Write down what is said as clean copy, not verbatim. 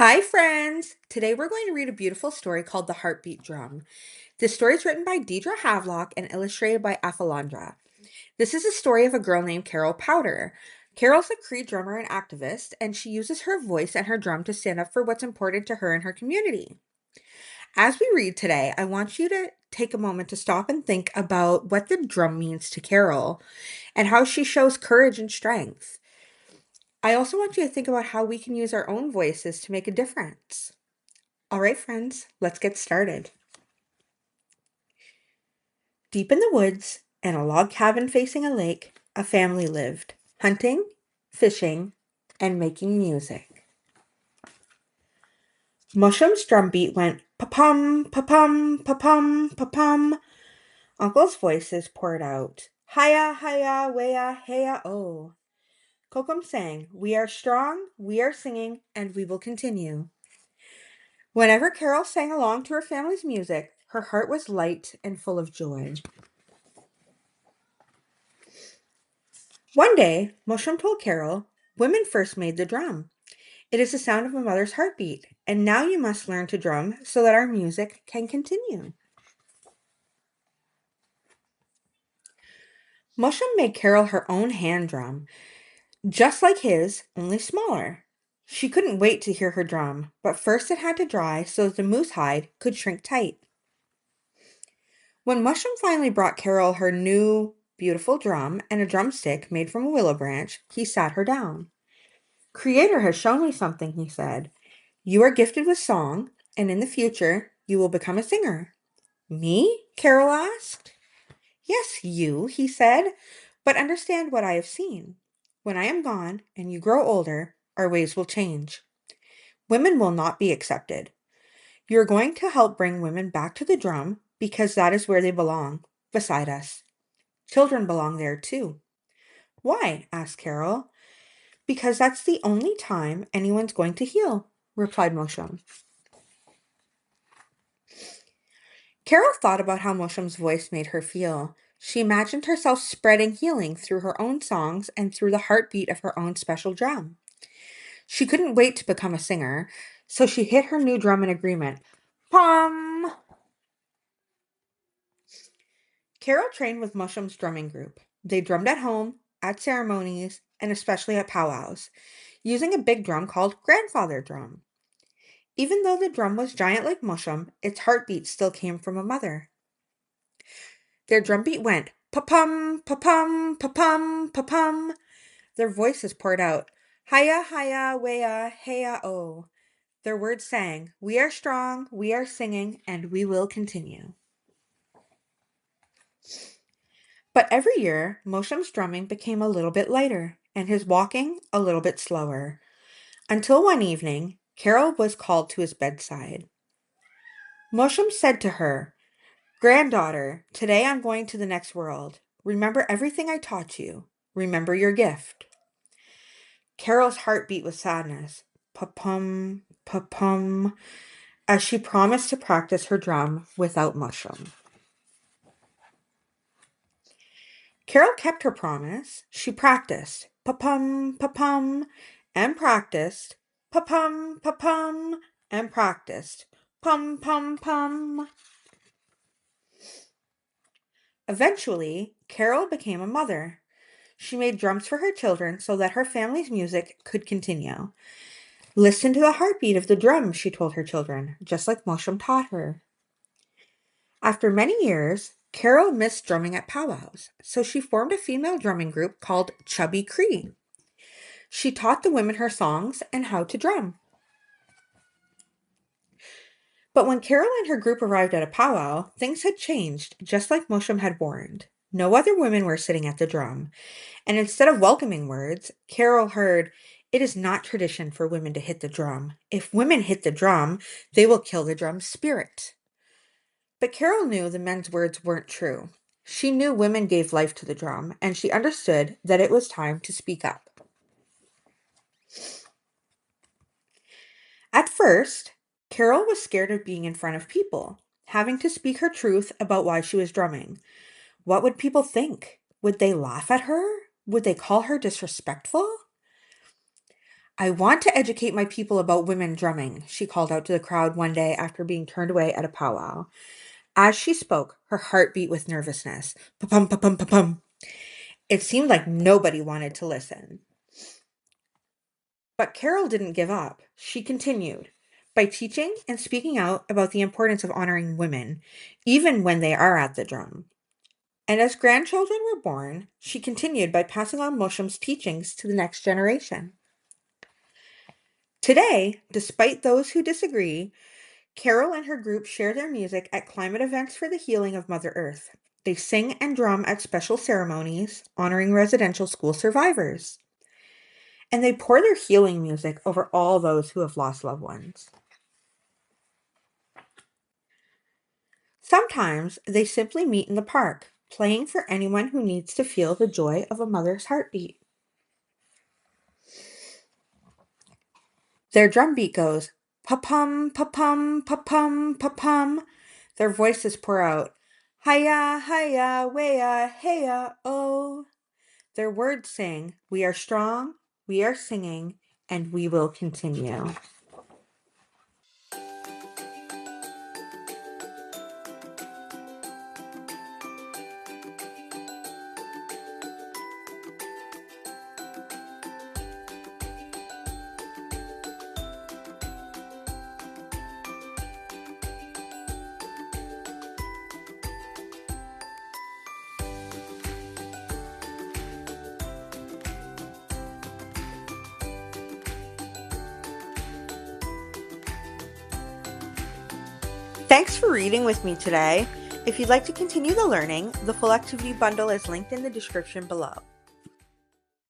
Hi, friends! Today we're going to read a beautiful story called The Heartbeat Drum. This story is written by Deidre Havelock and illustrated by Afalandra. This is a story of a girl named Carol Powder. Carol's a Cree drummer and activist, and she uses her voice and her drum to stand up for what's important to her and her community. As we read today, I want you to take a moment to stop and think about what the drum means to Carol and how she shows courage and strength. I also want you to think about how we can use our own voices to make a difference. All right, friends, let's get started. Deep in the woods, in a log cabin facing a lake, a family lived, hunting, fishing, and making music. Mushum's drumbeat went pa-pum, pa-pum, pa-pum, pa-pum. Uncle's voices poured out, hiya, hiya, weya, heya, oh. Kokum sang, we are strong, we are singing, and we will continue. Whenever Carol sang along to her family's music, her heart was light and full of joy. One day, Mushum told Carol, women first made the drum. It is the sound of a mother's heartbeat, and now you must learn to drum so that our music can continue. Mushum made Carol her own hand drum, just like his, only smaller. She couldn't wait to hear her drum, but first it had to dry so that the moose hide could shrink tight. When Mushum finally brought Carol her new, beautiful drum and a drumstick made from a willow branch, he sat her down. Creator has shown me something, he said. You are gifted with song, and in the future, you will become a singer. Me? Carol asked. Yes, you, he said, but understand what I have seen. When I am gone and you grow older, our ways will change. Women will not be accepted. You're going to help bring women back to the drum because that is where they belong, beside us. Children belong there too. Why? Asked Carol. Because that's the only time anyone's going to heal, replied Mosham. Carol thought about how Moshum's voice made her feel. She imagined herself spreading healing through her own songs and through the heartbeat of her own special drum. She couldn't wait to become a singer, so she hit her new drum in agreement. Pum! Carol trained with Moshum's drumming group. They drummed at home, at ceremonies, and especially at powwows, using a big drum called grandfather drum. Even though the drum was giant like Mushum, its heartbeat still came from a mother. Their drumbeat went pa-pum, pa-pum, pa-pum, pa-pum. Their voices poured out hiya, hiya, weya, heya, oh. Their words sang, we are strong, we are singing, and we will continue. But every year, Mosham's drumming became a little bit lighter, and his walking a little bit slower. Until one evening, Carol was called to his bedside. Mosham said to her, Granddaughter, today I'm going to the next world. Remember everything I taught you. Remember your gift. Carol's heart beat with sadness. Pa-pum, pa-pum, as she promised to practice her drum without Musham. Carol kept her promise. She practiced. Pa-pum, pa-pum, and practiced. Pa-pum, pa-pum, and practiced. Pum, pum, pum. Eventually, Carol became a mother. She made drums for her children so that her family's music could continue. Listen to the heartbeat of the drum, she told her children, just like Mosham taught her. After many years, Carol missed drumming at powwows, so she formed a female drumming group called Chubby Cree. She taught the women her songs and how to drum. But when Carol and her group arrived at a powwow, things had changed, just like Mosham had warned. No other women were sitting at the drum, and instead of welcoming words, Carol heard, it is not tradition for women to hit the drum. If women hit the drum, they will kill the drum's spirit. But Carol knew the men's words weren't true. She knew women gave life to the drum, and she understood that it was time to speak up. At first, Carol was scared of being in front of people, having to speak her truth about why she was drumming. What would people think? Would they laugh at her? Would they call her disrespectful? I want to educate my people about women drumming, she called out to the crowd one day after being turned away at a powwow. As she spoke, her heart beat with nervousness. Pa-pum, pa-pum, pa-pum. It seemed like nobody wanted to listen. But Carol didn't give up. She continued by teaching and speaking out about the importance of honoring women, even when they are at the drum. And as grandchildren were born, she continued by passing on Mosham's teachings to the next generation. Today, despite those who disagree, Carol and her group share their music at climate events for the healing of Mother Earth. They sing and drum at special ceremonies honoring residential school survivors. And they pour their healing music over all those who have lost loved ones. Sometimes they simply meet in the park, playing for anyone who needs to feel the joy of a mother's heartbeat. Their drum beat goes pa-pum, pa-pum, pa-pum, pa-pum. Their voices pour out hiya, hiya, weya, heya, oh. Their words sing, we are strong, we are singing, and we will continue. Thanks for reading with me today. If you'd like to continue the learning, the full activity bundle is linked in the description below.